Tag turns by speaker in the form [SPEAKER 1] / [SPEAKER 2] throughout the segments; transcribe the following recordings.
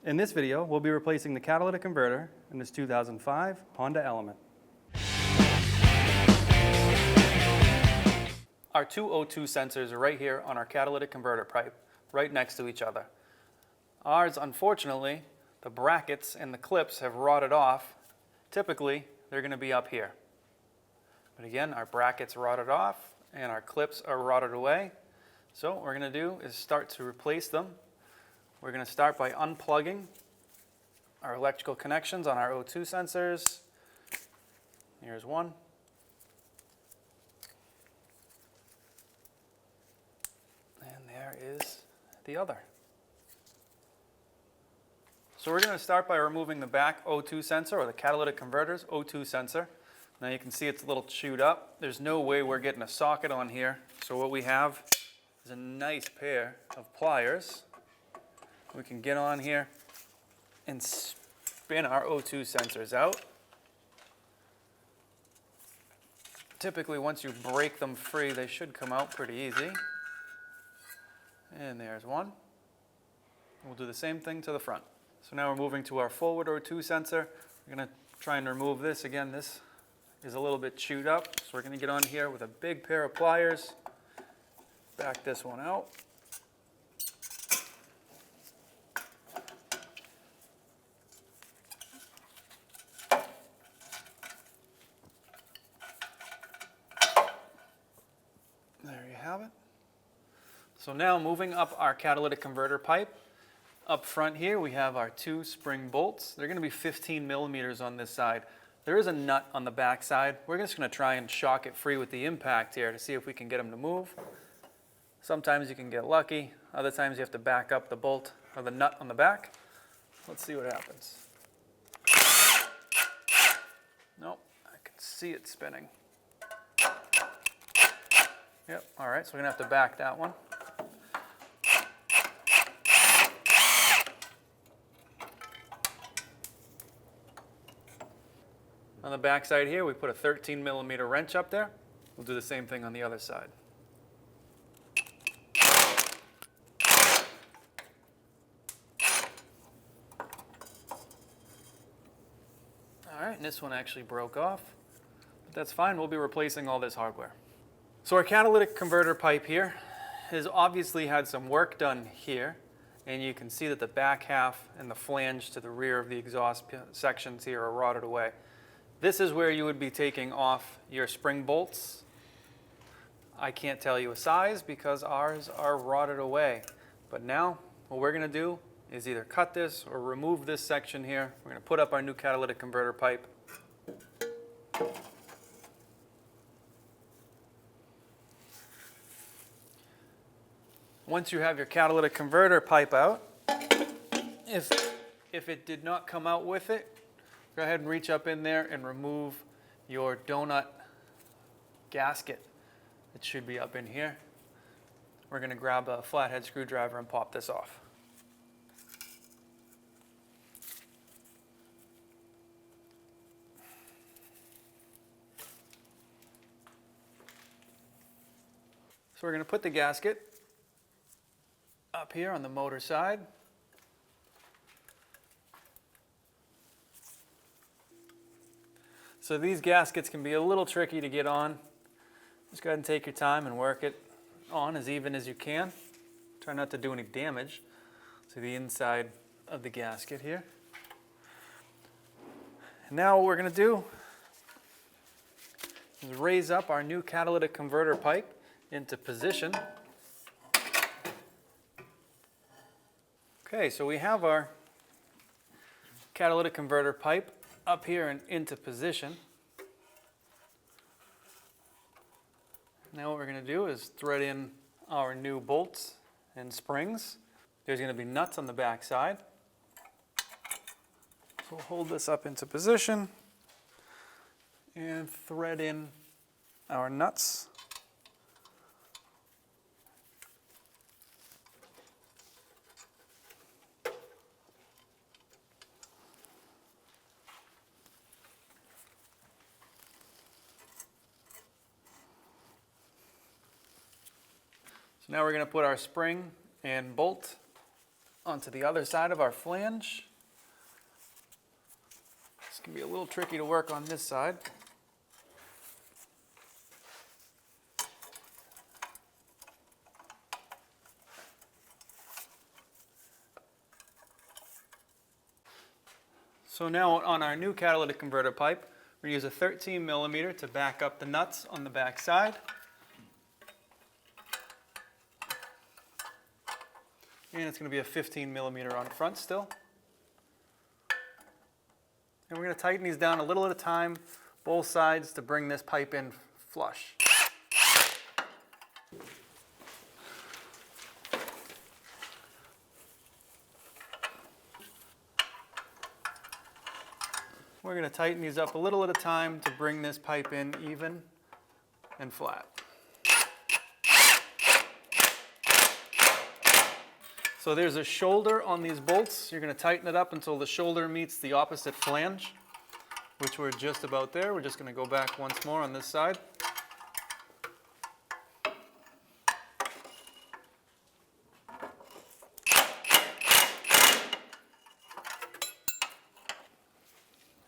[SPEAKER 1] In this video, we'll be replacing the catalytic converter in this 2005 Honda Element. Our two O2 sensors are right here on our catalytic converter pipe, right next to each other. Ours, unfortunately, the brackets and the clips have rotted off. Typically, they're going to be up here. But again, our brackets rotted off and our clips are rotted away. So what we're going to do is start to replace them. We're going to start by unplugging our electrical connections on our O2 sensors. Here's one. And there is the other. So we're going to start by removing the back O2 sensor, or the catalytic converter's O2 sensor. Now you can see it's a little chewed up. There's no way we're getting a socket on here. So what we have is a nice pair of pliers. We can get on here and spin our O2 sensors out. Typically, once you break them free, they should come out pretty easy. And there's one. We'll do the same thing to the front. So now we're moving to our forward O2 sensor. We're going to try and remove this. Again, this is a little bit chewed up. So we're going to get on here with a big pair of pliers. Back this one out. There you have it. So now moving up our catalytic converter pipe, up front here we have our two spring bolts. They're going to be 15 millimeters on this side. There is a nut on the back side. We're just going to try and shock it free with the impact here to see if we can get them to move. Sometimes you can get lucky. Other times you have to back up the bolt or the nut on the back. Let's see what happens. Nope, I can see it spinning. Yep, all right, so we're gonna have to back that one. On the back side here, we put a 13 millimeter wrench up there. We'll do the same thing on the other side. All right, and this one actually broke off, but that's fine. We'll be replacing all this hardware. So our catalytic converter pipe here has obviously had some work done here, and you can see that the back half and the flange to the rear of the exhaust sections here are rotted away. This is where you would be taking off your spring bolts. I can't tell you a size because ours are rotted away. But now what we're going to do is either cut this or remove this section here. We're going to put up our new catalytic converter pipe. Once you have your catalytic converter pipe out, if it did not come out with it, go ahead and reach up in there and remove your donut gasket. It should be up in here. We're going to grab a flathead screwdriver and pop this off. So we're going to put the gasket up here on the motor side. So these gaskets can be a little tricky to get on. Just go ahead and take your time and work it on as even as you can. Try not to do any damage to the inside of the gasket here. And now what we're going to do is raise up our new catalytic converter pipe into position. Okay, so we have our catalytic converter pipe up here and into position. Now what we're going to do is thread in our new bolts and springs. There's going to be nuts on the back side. So we'll hold this up into position and thread in our nuts. So now we're going to put our spring and bolt onto the other side of our flange. This can be a little tricky to work on this side. So now on our new catalytic converter pipe, we're going to use a 13 millimeter to back up the nuts on the back side. And it's going to be a 15 millimeter on front still. And we're going to tighten these down a little at a time, both sides, to bring this pipe in flush. We're going to tighten these up a little at a time to bring this pipe in even and flat. So there's a shoulder on these bolts. You're going to tighten it up until the shoulder meets the opposite flange, which we're just about there. We're just going to go back once more on this side.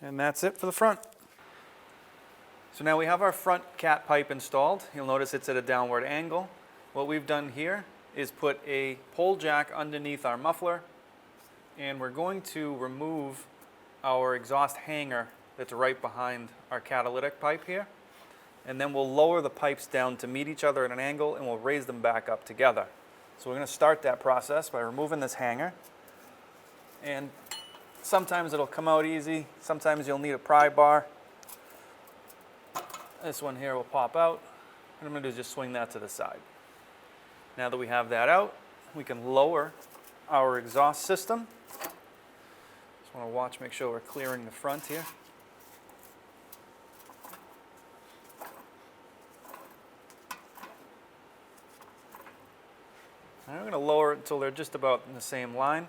[SPEAKER 1] And that's it for the front. So now we have our front cat pipe installed. You'll notice it's at a downward angle. What we've done here is put a pole jack underneath our muffler, and we're going to remove our exhaust hanger that's right behind our catalytic pipe here. And then we'll lower the pipes down to meet each other at an angle, and we'll raise them back up together. So we're going to start that process by removing this hanger. And sometimes it'll come out easy, sometimes you'll need a pry bar. This one here will pop out. What I'm going to do is just swing that to the side. Now that we have that out, we can lower our exhaust system. Just want to watch, make sure we're clearing the front here. And I'm going to lower it until they're just about in the same line.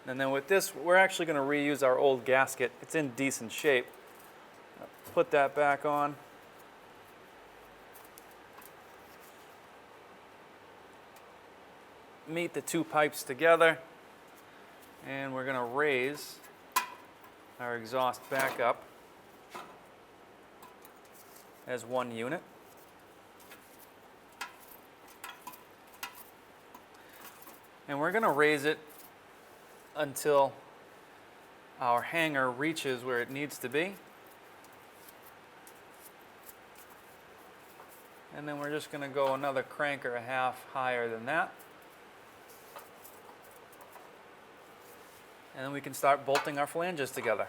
[SPEAKER 1] And then with this, we're actually going to reuse our old gasket. It's in decent shape. Put that back on. Meet the two pipes together. And we're going to raise our exhaust back up as one unit. And we're going to raise it until our hanger reaches where it needs to be. And then we're just going to go another crank or a half higher than that. And then we can start bolting our flanges together.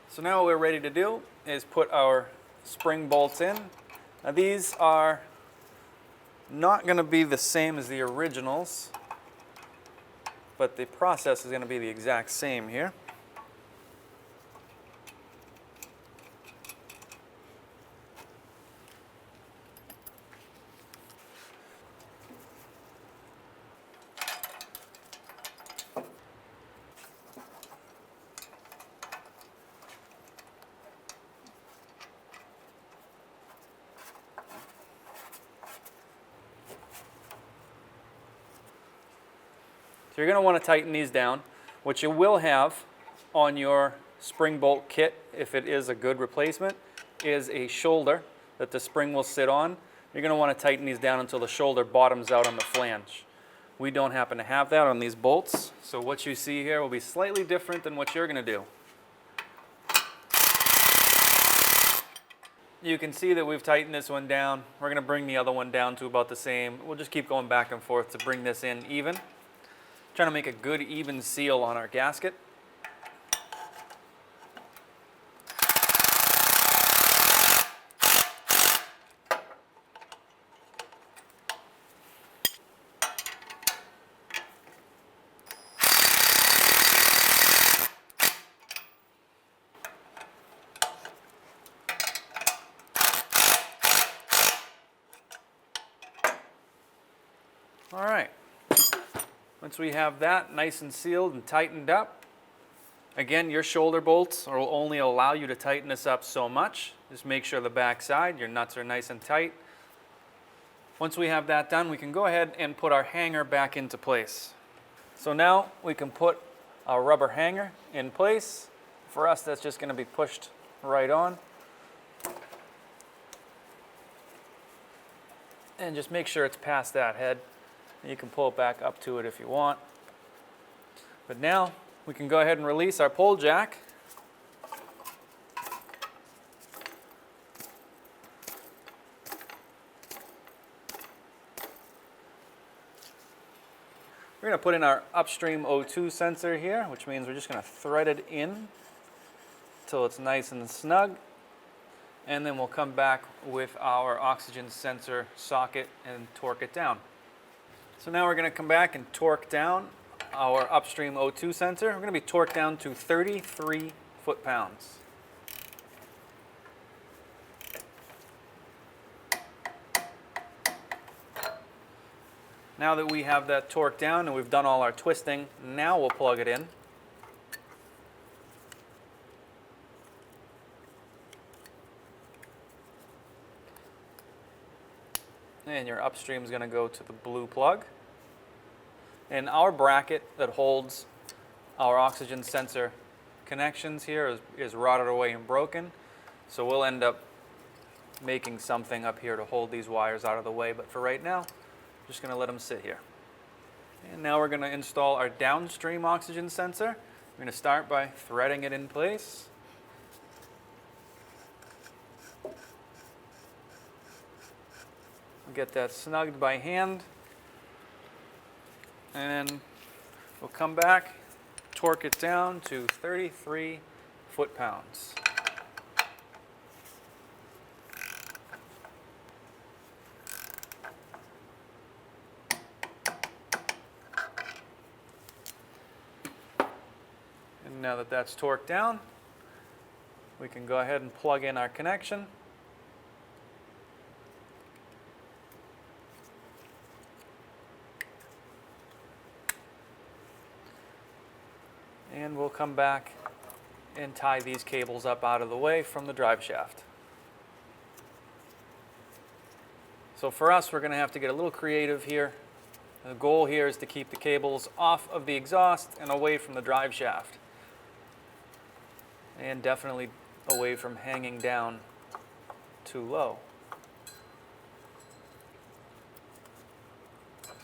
[SPEAKER 1] So now what we're ready to do is put our spring bolts in. Now these are not going to be the same as the originals, but the process is going to be the exact same here. So you're going to want to tighten these down. What you will have on your spring bolt kit, if it is a good replacement, is a shoulder that the spring will sit on. You're going to want to tighten these down until the shoulder bottoms out on the flange. We don't happen to have that on these bolts, so what you see here will be slightly different than what you're going to do. You can see that we've tightened this one down. We're going to bring the other one down to about the same. We'll just keep going back and forth to bring this in even. Trying to make a good even seal on our gasket. All right. Once we have that nice and sealed and tightened up, again, your shoulder bolts will only allow you to tighten this up so much. Just make sure the back side, your nuts are nice and tight. Once we have that done, we can go ahead and put our hanger back into place. So now we can put our rubber hanger in place. For us, that's just going to be pushed right on. And just make sure it's past that head. You can pull it back up to it if you want. But now we can go ahead and release our pole jack. We're going to put in our upstream O2 sensor here, which means we're just going to thread it in until it's nice and snug. And then we'll come back with our oxygen sensor socket and torque it down. So now we're going to come back and torque down our upstream O2 sensor. We're going to be torqued down to 33 foot-pounds. Now that we have that torqued down and we've done all our twisting, now we'll plug it in. And your upstream is going to go to the blue plug. And our bracket that holds our oxygen sensor connections here is rotted away and broken. So we'll end up making something up here to hold these wires out of the way. But for right now, just going to let them sit here. And now we're going to install our downstream oxygen sensor. We're going to start by threading it in place. We'll get that snugged by hand. And we'll come back, torque it down to 33 foot-pounds. And now that that's torqued down, we can go ahead and plug in our connection. And we'll come back and tie these cables up out of the way from the drive shaft. So for us, we're going to have to get a little creative here. The goal here is to keep the cables off of the exhaust and away from the drive shaft. And definitely away from hanging down too low.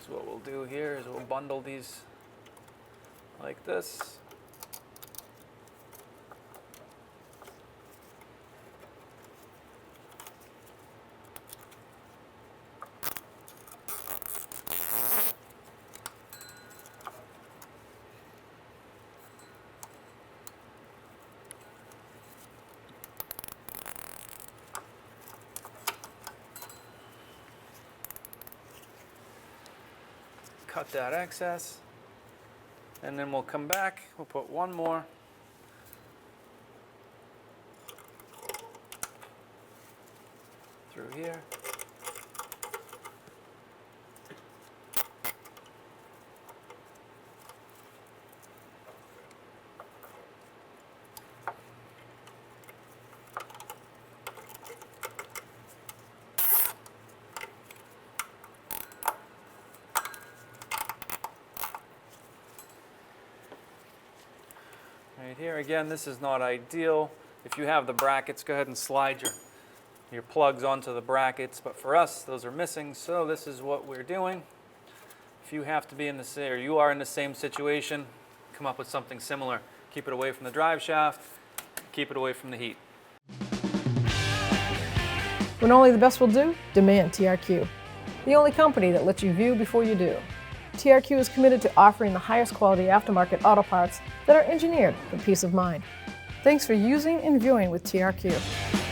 [SPEAKER 1] So what we'll do here is we'll bundle these like this. Cut that excess, and then we'll come back, we'll put one more through here. Right here, again, this is not ideal. If you have the brackets, go ahead and slide your plugs onto the brackets, but for us, those are missing, so this is what we're doing. If you have to be in the same, or you are in the same situation, come up with something similar. Keep it away from the drive shaft, keep it away from the heat.
[SPEAKER 2] When only the best will do, demand TRQ. The only company that lets you view before you do. TRQ is committed to offering the highest quality aftermarket auto parts that are engineered for peace of mind. Thanks for using and viewing with TRQ.